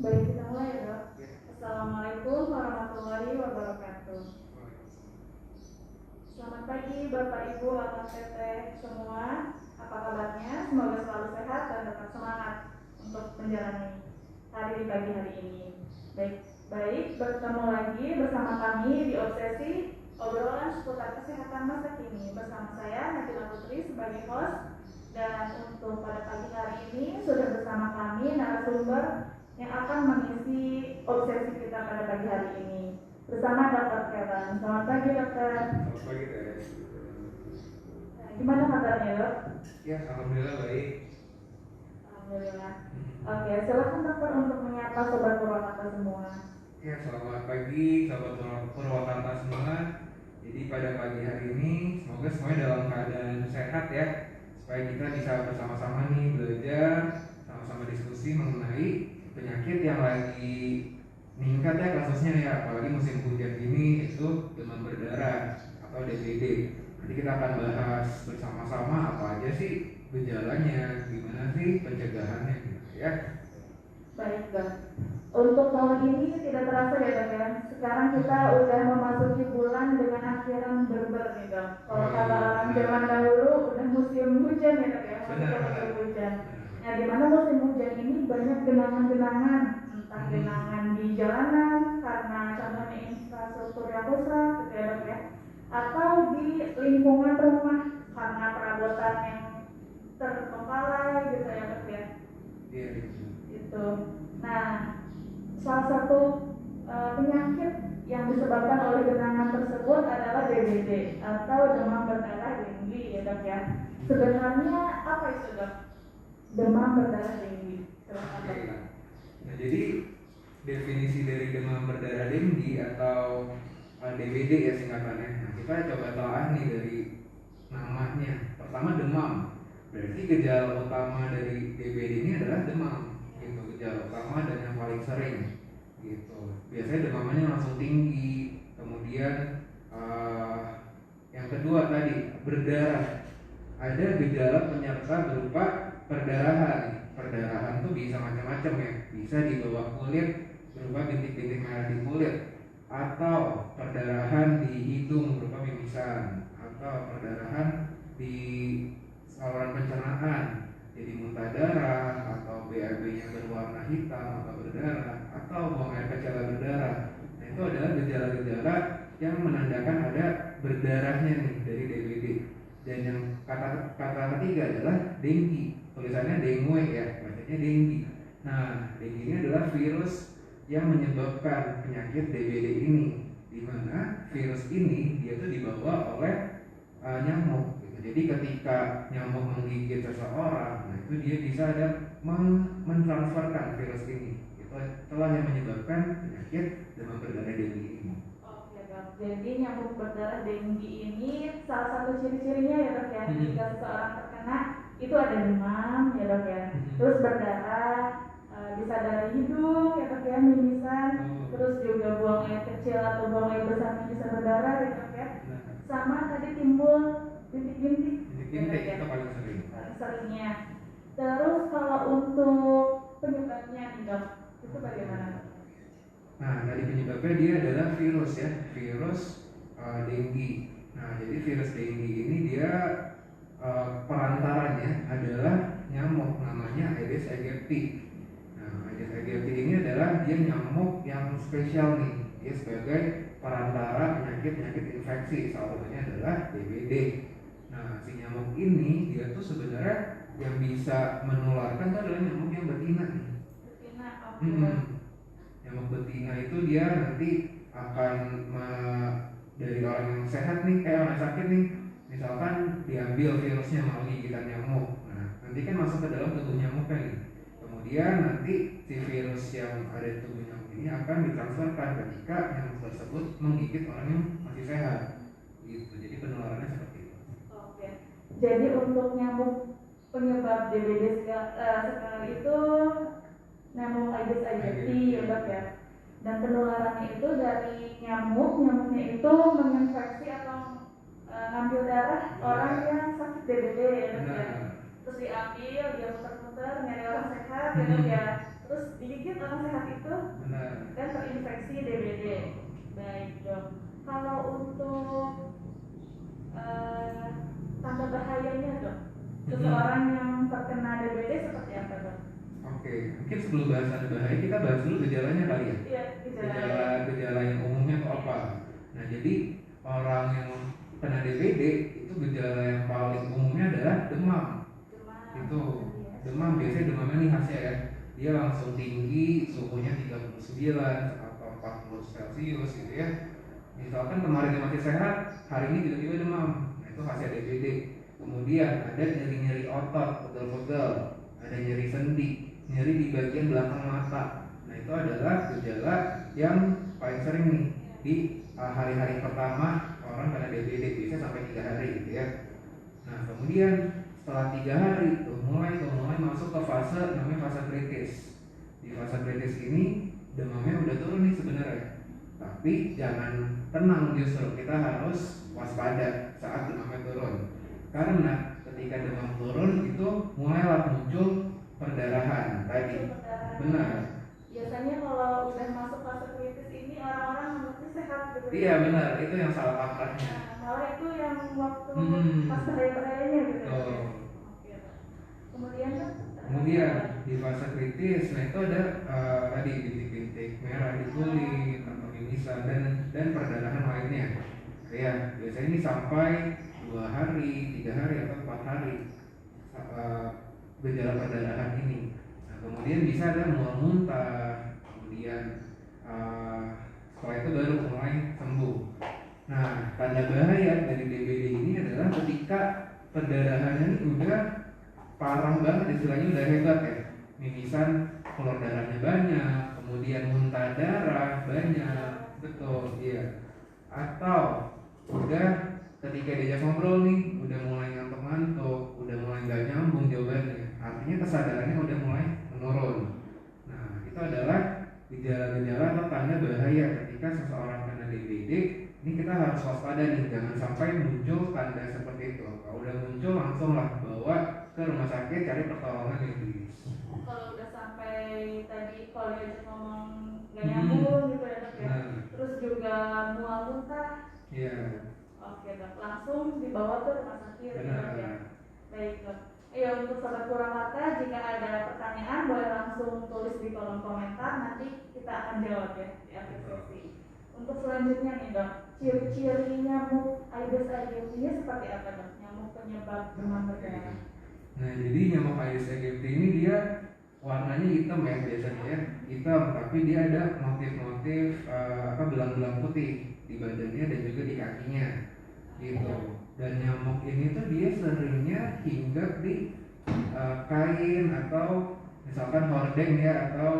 Baik, kita mulai ya, Dok. Assalamualaikum warahmatullahi wabarakatuh. Selamat pagi Bapak Ibu Lapas Teteh semua. Apa kabarnya? Semoga selalu sehat dan tetap semangat untuk menjalani hari di pagi hari ini. Baik, bertemu lagi bersama kami di Obsesi obrolan seputar kesehatan masa kini bersama saya Nabila Putri sebagai host. Dan untuk pada pagi hari ini sudah bersama kami narasumber yang akan mengisi obsesi kita pada pagi hari ini bersama Dr. Kevin. Selamat pagi, Dokter. Selamat pagi, Teh. Gimana kabarnya, Dok? Ya, alhamdulillah baik. Alhamdulillah. Oke, silakan Dokter untuk menyapa sobat Purwakarta semua. Ya, selamat pagi sahabat Purwakarta semua. Jadi pada pagi hari ini semoga semuanya dalam keadaan sehat ya, supaya kita bisa bersama-sama nih belajar, sama-sama diskusi mengenai penyakit yang lagi meningkat ya kasusnya ya, apalagi musim hujan ini, itu demam berdarah atau DBD. Nanti kita akan bahas bersama-sama apa aja sih gejalanya, gimana sih pencegahannya gitu ya. Baik, Dok. Untuk tahun ini tidak terasa ya, Dok ya. Sekarang kita udah memasuki bulan dengan akhiran berber nih, Dok. Kalau kata orang zaman dahulu udah musim hujan ya, Dok ya. Musim hujan. Nah, di mana musim hujan ini banyak genangan-genangan, entah genangan di jalanan karena contohnya infrastruktur yang rusak gitu ya, Dok ya. Atau di lingkungan rumah karena perabotan yang terbengkalai gitu ya, Dok ya. Iya. Gitu. Nah, salah satu penyakit yang disebabkan oleh genangan tersebut adalah DBD atau demam berdarah denggi ya, Dok ya. Sebenarnya apa itu, Dok? Demam berdarah denggi. Nah, jadi definisi dari demam berdarah denggi atau DBD ya singkatannya. Nah, kita coba telah nih dari namanya. Pertama demam. Berarti gejala utama dari DBD ini adalah demam. Gitu, gejala utama dan yang paling sering. Gitu. Biasanya demamnya langsung tinggi. Kemudian yang kedua tadi berdarah. Ada gejala penyerta berupa perdarahan. Perdarahan tuh bisa macam-macam ya. Bisa di bawah kulit berupa bintik-bintik merah di kulit, atau perdarahan di hidung berupa mimisan, atau perdarahan di saluran pencernaan jadi muntah darah, atau BAB-nya berwarna hitam atau berdarah, atau buang air kecil berdarah. Nah, itu adalah gejala-gejala yang menandakan ada berdarahnya nih dari DBD. Dan yang kata ketiga adalah denggi, tulisannya dengue ya, bacanya denggi. Nah, denggi ini adalah virus yang menyebabkan penyakit DBD ini, di mana virus ini dia tuh dibawa oleh nyamuk gitu. Jadi ketika nyamuk menggigit seseorang, nah itu dia bisa ada mentransferkan virus ini. Itu telah yang menyebabkan penyakit demam berdarah denggi ini. Jadi nyamuk berdarah denggi ini salah satu ciri-cirinya ya, Dok ya. Jika seseorang terkena itu ada demam ya, Dok ya. Terus berdarah, bisa dari hidung ya, Dok ya, mimisan. Terus juga buang air kecil atau buang air besar bisa berdarah ya, Dok ya. Sama tadi timbul bintik-bintik. Bintik itu paling sering. Seringnya. Terus kalau untuk penyebabnya nih, Dok, itu bagaimana? Nah, dari penyebabnya dia adalah virus ya, virus denggi. Nah, jadi virus denggi ini dia perantaranya adalah nyamuk namanya Aedes aegypti. Nah, Aedes aegypti ini adalah dia nyamuk yang spesial nih. Dia sebagai perantara penyakit-penyakit infeksi, salah satunya adalah DBD. Nah, si nyamuk ini dia tuh sebenarnya yang bisa menularkan tuh adalah nyamuk yang betina nih. Betina, oke. Nyamuk betina itu dia nanti akan dari orang yang sehat nih, orang yang sakit nih, misalkan diambil virusnya melalui gigitan nyamuk. Nah, nanti kan masuk ke dalam tubuh nyamuk kan nih. Kemudian nanti si virus yang ada di tubuh nyamuk ini akan ditransferkan ketika nyamuk tersebut menggigit orang yang masih sehat. Gitu. Jadi penularannya seperti itu. Oke. Jadi untuk nyamuk penyebab DBD sekali itu nyamuk Aedes aegypti ya, Dok ya. Dan penularannya itu dari nyamuknya itu menginfeksi atau ngambil darah orang yang sakit DBD ya, Dok ya. Terus diambil, dia muter-muter nyari orang sehat ya, Dok ya. Terus Dikit orang sehat itu Benar. kan terinfeksi DBD. Baik dok. Kalau untuk tanda bahayanya dok, seseorang yang terkena DBD seperti apa dok? Oke, mungkin sebelum bahas tanda bahaya kita bahas dulu gejalanya kali ya. Iya, Gejala yang umumnya itu apa? Nah, jadi orang yang kena DBD itu gejala yang paling umumnya adalah demam. Itu demam, biasanya demamnya nih khasnya ya. Dia langsung tinggi, suhunya 39 atau 40 Celcius gitu ya. Misalkan kemarin masih sehat, hari ini tiba-tiba demam. Nah, itu khasnya DBD. Kemudian ada nyeri-nyeri otot, pegel-pegel, ada nyeri sendi, nyeri di bagian belakang mata. Nah, itu adalah gejala yang paling sering nih di hari-hari pertama orang kena DBD, biasanya sampai 3 hari gitu ya. Nah, kemudian setelah 3 hari mulai masuk ke fase namanya fase kritis. Di fase kritis ini demamnya udah turun nih sebenarnya, tapi jangan tenang, justru kita harus waspada saat demamnya turun, karena ketika demam turun itu mulailah muncul perdarahan tadi. Benar. Biasanya kalau udah masuk fase kritis ini orang-orang menurutnya sehat gitu. Iya benar, itu yang salah kaprahnya. Nah, malah itu yang waktu pas bahayanya gitu. Oh. Kemudian di fase kritis, nah itu ada tadi bintik-bintik merah di kulit atau mimisan dan perdarahan lainnya. Ya, biasanya ini sampai 2 hari, 3 hari atau 4 hari gejala perdarahan ini. Nah, kemudian bisa ada mual muntah, kemudian setelah itu baru mulai sembuh. Nah, tanda bahaya dari DBD ini adalah ketika perdarahannya ini udah parah banget, istilahnya udah hebat ya. Mimisan keluar darahnya banyak, kemudian muntah darah banyak, betul, iya. Atau udah ketika diajak ngobrol nih, udah mulai ngantuk-ngantuk, udah mulai nggak nyambung jawabannya, artinya kesadarannya udah mulai menurun. Nah, itu adalah gejala-gejala atau tanda bahaya ketika seseorang kena DBD. Ini kita harus waspada nih, jangan sampai muncul tanda seperti itu. Kalau udah muncul langsunglah bawa ke rumah sakit, cari pertolongan medis. Kalau udah sampai tadi kalau diajak ngomong gak nyambung gitu ya dok ya. Terus juga mual muntah. Iya. Oke dok, langsung dibawa ke rumah sakit. Benar. Ya. Baik dok. Ya, untuk sobat Purwakarta, jika ada pertanyaan boleh langsung tulis di kolom komentar, nanti kita akan jawab ya di akhir sesi. Untuk selanjutnya nih dok, ciri-ciri nyamuk Aedes aegypti ini seperti apa dok? Nyamuk penyebab demam berdarah. Nah, jadi nyamuk Aedes aegypti ini dia warnanya hitam ya biasanya ya, hitam, tapi dia ada motif-motif belang-belang putih di badannya dan juga di kakinya gitu. Dan nyamuk ini tuh dia seringnya hinggap di kain atau misalkan hordeng ya, atau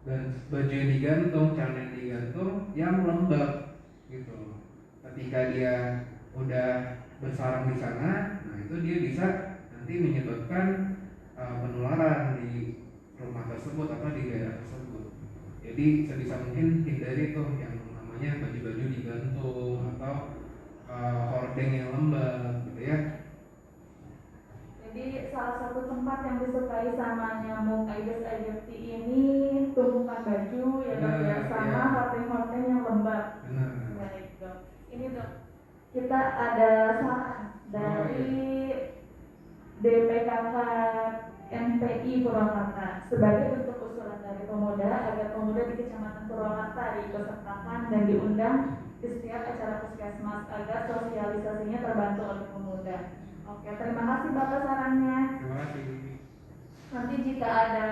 dan baju yang digantung, celana yang digantung yang lembab gitu. Ketika dia udah bersarang di sana, nah itu dia bisa nanti menyebabkan penularan di rumah tersebut atau di daerah tersebut. Jadi sebisa mungkin hindari tuh yang namanya baju-baju digantung atau hordeng yang lembab gitu ya. Jadi salah satu tempat yang disukai sama nyamuk Aedes aegypti ini tumpukan baju ya dok ya, sama hordeng-hordeng yang lembab. Baik dok. Ini dok, kita ada saran dari DPKK MPI Purwakarta sebagai bentuk usulan dari pemuda agar pemuda di Kecamatan Purwakarta diikutsertakan dan diundang di setiap acara puskesmas agar sosialisasinya terbantu oleh pemuda. Oke, terima kasih Bapak sarannya. Terima kasih. Nanti jika ada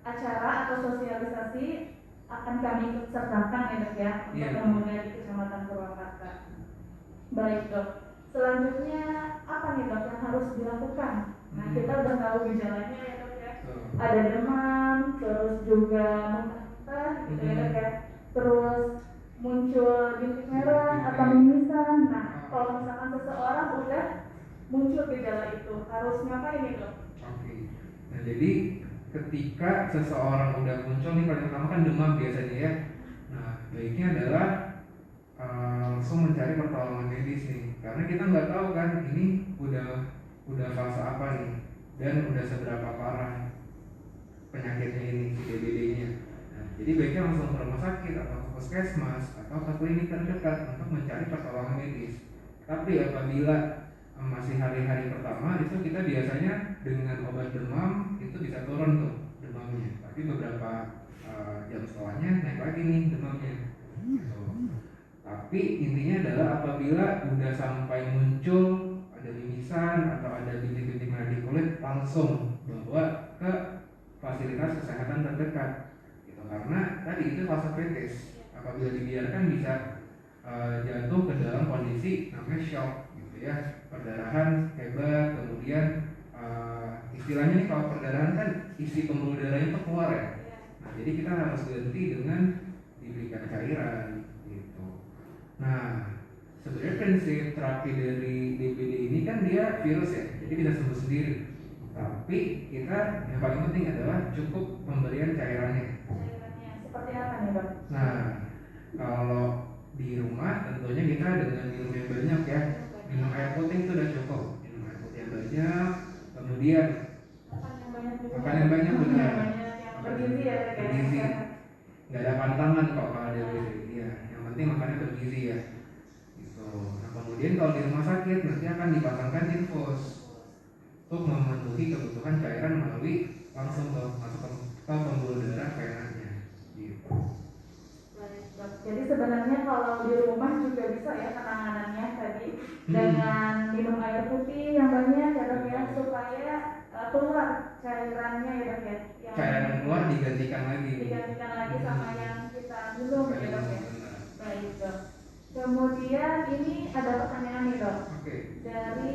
acara atau sosialisasi akan kami ikut sertakan ya dok ya, untuk pemuda di Kecamatan Purwakarta. Baik dok. Selanjutnya apa nih dok yang harus dilakukan? Nah, kita udah tahu gejalanya ya dok ya. Ada demam, terus juga muntah gitu ya dok ya. Terus muncul bintik merah atau mimisan. Nah, kalau misalkan seseorang udah muncul gejala itu, harus ngapain nih dok? Oke. Nah, jadi ketika seseorang udah muncul nih, paling pertama kan demam biasanya ya. Nah, baiknya adalah langsung mencari pertolongan medis nih, karena kita nggak tahu kan ini udah fase apa nih dan udah seberapa parah penyakitnya ini. jadi baiknya langsung ke rumah sakit atau ke puskesmas atau ke klinik terdekat untuk mencari pertolongan medis. Tapi apabila masih hari-hari pertama itu kita biasanya dengan obat demam itu bisa turun tuh demamnya, tapi beberapa jam setelahnya naik lagi nih demamnya gitu. Tapi intinya adalah apabila udah sampai muncul ada mimisan atau ada bintik-bintik merah di kulit, langsung bawa ke fasilitas kesehatan terdekat gitu. Karena tadi itu fase kritis, apabila dibiarkan bisa jatuh ke dalam kondisi namanya shock gitu ya, perdarahan hebat, kemudian istilahnya nih kalau perdarahan kan isi pembuluh darahnya itu keluar ya. Nah jadi kita harus ganti dengan diberikan cairan gitu. Nah sebenarnya prinsip terapi dari DBD ini kan dia virus ya, jadi bisa sembuh sendiri. Tapi kita yang paling penting adalah cukup pemberian cairannya. Cairannya seperti apa nih Dok? Nah kalau di rumah tentunya kita dengan minum yang banyak ya, minum air putih itu udah cukup, minum air putih yang banyak, kemudian makan yang banyak benar, yang bergizi ya, bergizi, nggak ada pantangan kok kalau ada bergizi ya, yang penting makannya bergizi ya gitu. Nah kemudian kalau di rumah sakit nanti akan dipasangkan infus untuk memenuhi kebutuhan cairan melalui langsung masuk ke pembuluh darah venanya gitu. Jadi sebenarnya kalau di rumah juga bisa ya penanganannya tadi dengan minum air putih yang banyak ya Dok ya, supaya keluar cairannya ya Dok ya. Cairan yang keluar digantikan lagi sama yang kita minum ya Dok ya. Baik Dok. Kemudian ini ada pertanyaan nih Dok. Dari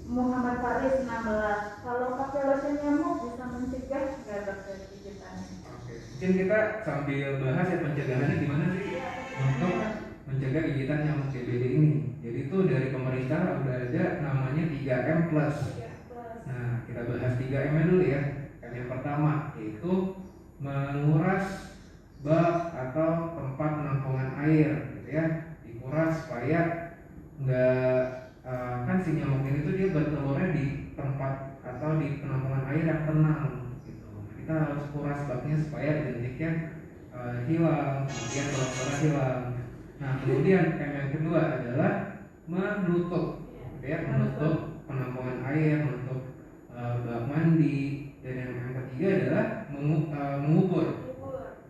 Muhammad Faris 16. Kalau pakai lotion nyamuk bisa mencegah nggak Dok dari gigitannya? Mungkin kita sambil bahas ya pencegahannya gimana sih untuk mencegah gigitan nyamuk DBD ini. Jadi itu dari pemerintah udah ada namanya 3M+. Nah kita bahas 3M nya dulu ya. Yang pertama yaitu menguras bak atau tempat penampungan air gitu ya, dikuras supaya nggak kan si nyamuk ini tuh dia bertelurnya di tempat atau di penampungan air yang tenang. Kita harus kuras baknya supaya jentiknya hilang, kemudian kolesterol hilang. Nah kemudian yang kedua adalah menutup, ya, menutup penampungan air, menutup bak mandi, dan yang ketiga adalah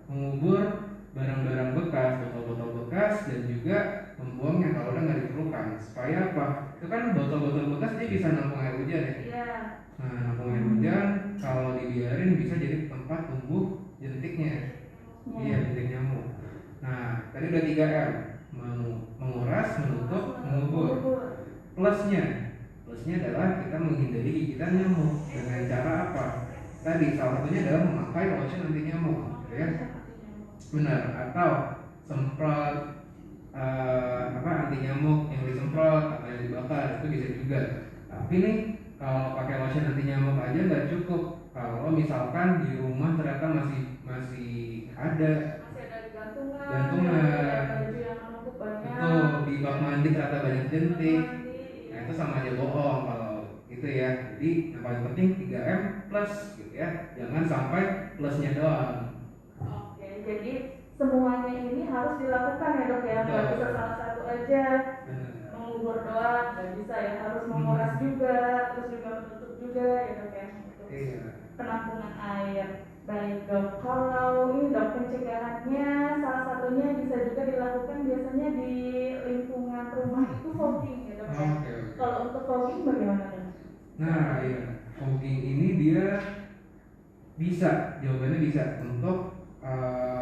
mengubur barang-barang bekas, botol-botol bekas, dan juga membuangnya kalau udah nggak diperlukan. Supaya apa? Itu kan botol-botol bekas dia bisa nampung air hujan ya. Nah, nampung air hujan kalau dibiarin bisa jadi tempat tumbuh jentiknya. Iya, jentik nyamuk. Nah, tadi udah 3M. Menguras, menutup, mengubur. Plusnya adalah kita menghindari gigitan nyamuk dengan cara apa? Tadi salah satunya adalah memakai lotion anti nyamuk, gitu ya. Benar, atau semprot anti nyamuk yang disemprot atau yang dibakar itu bisa juga. Tapi nih kalau pakai lotion anti nyamuk aja nggak cukup. Kalau misalkan di rumah ternyata masih ada gantungan, itu di bak mandi ternyata banyak jentik, nah itu sama aja bohong kalau itu ya. Jadi yang paling penting 3M plus gitu ya, jangan sampai plusnya doang. Oke, jadi semuanya ini harus dilakukan ya Dok ya, nggak bisa salah satu aja. Mengubur doang nggak bisa ya, harus menguras juga, terus juga menutup juga ya Dok ya, untuk penampungan air. Baik Dok, kalau ini Dok pencegahannya salah satunya bisa juga dilakukan biasanya di lingkungan rumah itu fogging ya Dok ya. Kalau untuk fogging bagaimana Dok? Nah ya, fogging ini dia bisa, jawabannya bisa untuk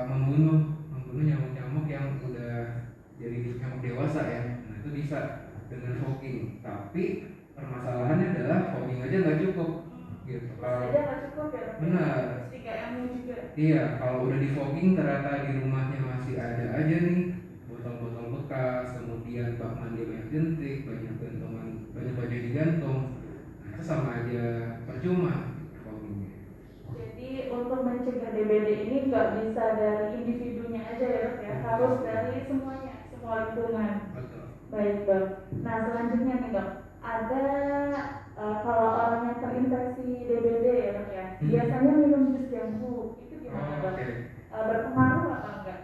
membunuh nyamuk-nyamuk yang udah jadi nyamuk dewasa ya. Nah itu bisa dengan fogging. Tapi permasalahannya adalah fogging aja nggak cukup gitu. Aja nggak cukup ya. Benar. 3M juga. Iya, kalau udah di fogging ternyata di rumahnya masih ada aja nih botol-botol bekas, kemudian bak mandi banyak jentik, banyak gantungan, banyak baju digantung. Nah itu sama aja percuma foggingnya. Jadi untuk mencegah DBD ini nggak bisa dari individunya aja ya Dok ya, harus dari semuanya, semua lingkungan. Betul. Baik Dok. Nah selanjutnya nih Dok, ada kalau orang yang terinfeksi DBD ya Dok ya, biasanya minum jus jambu itu gimana Dok? berpengaruh atau enggak?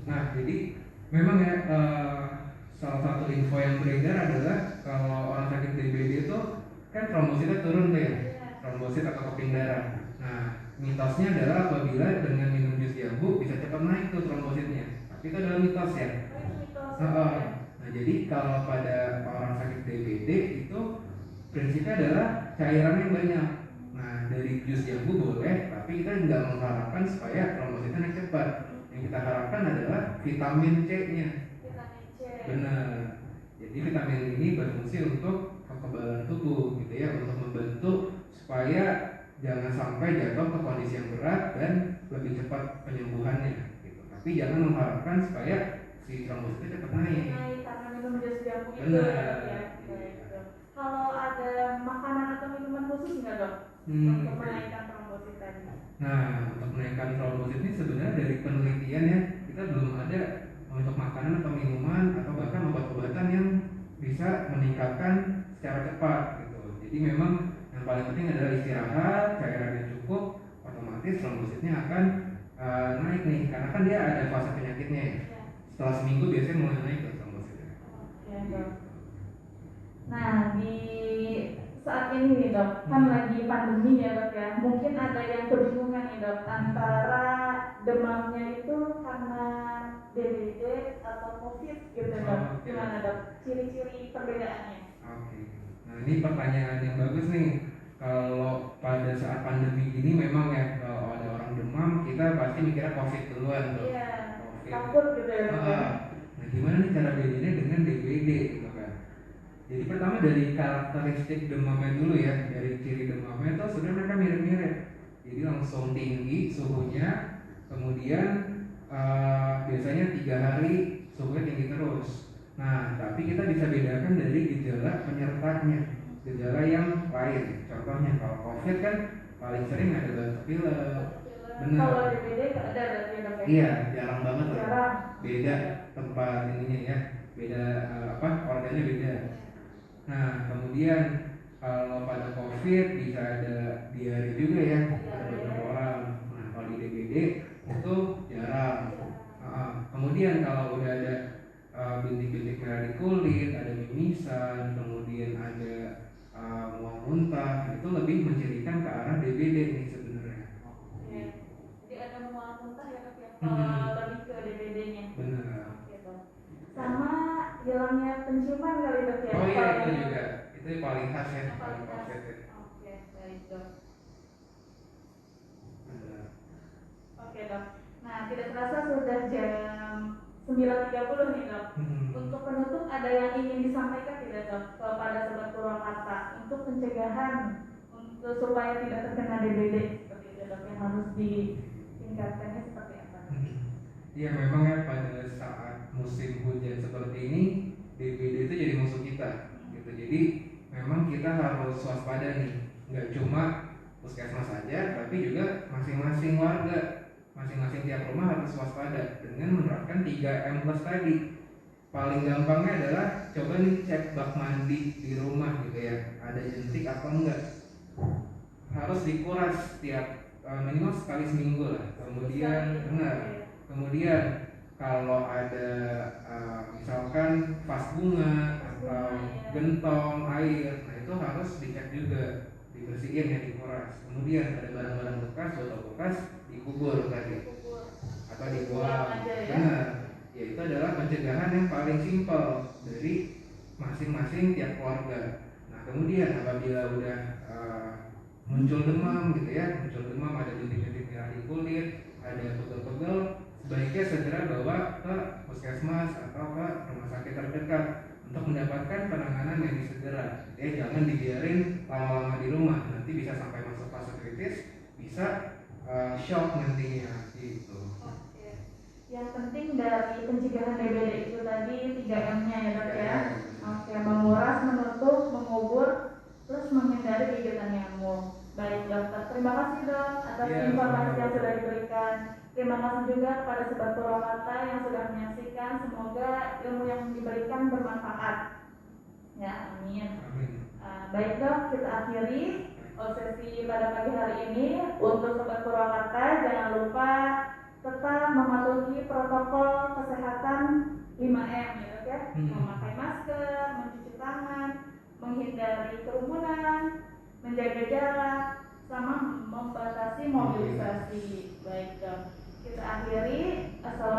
Nah, jadi memang ya salah satu info yang beredar adalah kalau orang sakit DBD itu kan trombositnya turun tuh ya, trombosit atau keping darah. Nah, mitosnya adalah apabila dengan minum jus jambu bisa cepat naik tuh trombositnya. Tapi itu adalah mitos ya. Nah, jadi kalau pada orang sakit DBD itu prinsipnya adalah cairan yang banyak. Nah, dari jus jambu boleh, tapi kita nggak mengharapkan supaya trombositnya naik cepat. Yang kita harapkan adalah vitamin C-nya. Vitamin C. Benar. Jadi vitamin ini berfungsi untuk kekebalan tubuh, gitu ya, untuk membantu supaya jangan sampai jatuh ke kondisi yang berat dan lebih cepat penyembuhannya. Gitu. Tapi jangan mengharapkan supaya si trombositnya cepat naik. Karena minum jus jambu itu Benar. ya. Kalau ada makanan atau minuman khusus nggak dok untuk menaikkan trombosit tadi? Nah, untuk menaikkan trombosit ini sebenarnya dari penelitian ya, kita belum ada untuk makanan atau minuman atau bahkan obat-obatan yang bisa meningkatkan secara cepat gitu. Jadi memang yang paling penting adalah istirahat, cairan yang cukup, otomatis trombositnya akan naik nih, karena kan dia ada fase penyakitnya ya. Setelah seminggu biasanya mulai naik tuh trombositnya. Dok. Nah, di saat ini nih dok, kan lagi pandemi ya dok ya. Mungkin ada yang kebingungan nih dok antara demamnya itu karena DBD atau COVID gitu dok. Gimana dok? Ciri-ciri perbedaannya? Oke. Nah, ini pertanyaan yang bagus nih. Kalau pada saat pandemi ini memang ya kalau ada orang demam kita pasti mikirnya COVID duluan tuh. Iya. COVID. Takut gitu ya dok. Nah, gimana nih cara bedanya dengan DBD gitu kan? Jadi pertama dari karakteristik demamnya dulu ya, dari ciri demamnya itu sebenarnya mereka mirip-mirip. Jadi langsung tinggi suhunya, kemudian biasanya 3 hari suhunya tinggi terus. Nah, tapi kita bisa bedakan dari gejala penyertanya, gejala yang lain. Contohnya kalau COVID kan paling sering ada batuk pilek. Benar. Kalau DBD nggak ada berarti dok ya? Iya, jarang banget lah. Jarang. Beda tempat ininya ya, beda organnya beda. Nah, kemudian kalau pada COVID bisa ada diare juga ya, ada beberapa orang. Nah, kalau di DBD itu jarang. Kemudian kalau udah ada bintik-bintik merah di kulit, ada mimisan, kemudian ada mual muntah, itu lebih mencirikan ke arah DBD nih sebenarnya. Oke. Jadi ada mual muntah ya dok ya? Lebih ke DBD-nya. Benar. Sama hilangnya penciuman kali dok ya? Oh iya, itu juga, itu yang paling khas ya, paling khas. COVID ya. Oke, baik dok. Benar. Oke dok. Nah, tidak terasa sudah jam 9.30 nih dok. Untuk penutup ada yang ingin disampaikan tidak dok kepada Sobat Purwakarta untuk pencegahan untuk supaya tidak terkena DBD seperti itu dok, yang harus ditingkatkannya seperti apa? Iya, memang ya pada saat musim hujan seperti ini DBD itu jadi musuh kita gitu. Jadi memang kita harus waspada nih, nggak cuma puskesmas saja tapi juga masing-masing warga, masing-masing tiap rumah harus waspada dengan menerapkan 3M plus tadi. Paling gampangnya adalah coba nih cek bak mandi di rumah gitu ya, ada jentik atau enggak, harus dikuras tiap minimal sekali seminggu lah. Kemudian kalau ada misalkan vas bunga atau gentong air, nah itu harus dicek juga, dibersihin ya, dikuras. Kemudian ada barang-barang bekas, botol bekas dikubur tadi atau dibuang. Benar. Ya, itu adalah pencegahan yang paling simpel dari masing-masing tiap keluarga. Nah, kemudian apabila udah muncul demam gitu ya, ada bintik-bintik merah di kulit, ada pegel-pegel, sebaiknya segera bawa ke puskesmas atau ke rumah sakit terdekat untuk mendapatkan penanganan medis segera. Ya, jangan dibiarin lama-lama di rumah, nanti bisa sampai masuk fase kritis, bisa shock nantinya gitu. Yang penting dari pencegahan DBD itu tadi 3M-nya ya dok ya. Oke, menguras, menutup, mengubur, terus menghindari gigitan nyamuk. Baik dokter, terima kasih dok atas informasi yang sudah diberikan. Terima kasih juga kepada Sobat Purwakarta yang sudah menyaksikan. Semoga ilmu yang diberikan bermanfaat. Ya, amin. Baik dok, kita akhiri sesi pada pagi hari ini. Untuk Sobat Purwakarta, jangan lupa tetap mematuhi protokol kesehatan 5M ya, ya. Memakai masker, mencuci tangan, menghindari kerumunan, menjaga jarak, sama membatasi mobilisasi. Baik, kita akhiri. Assalamualaikum.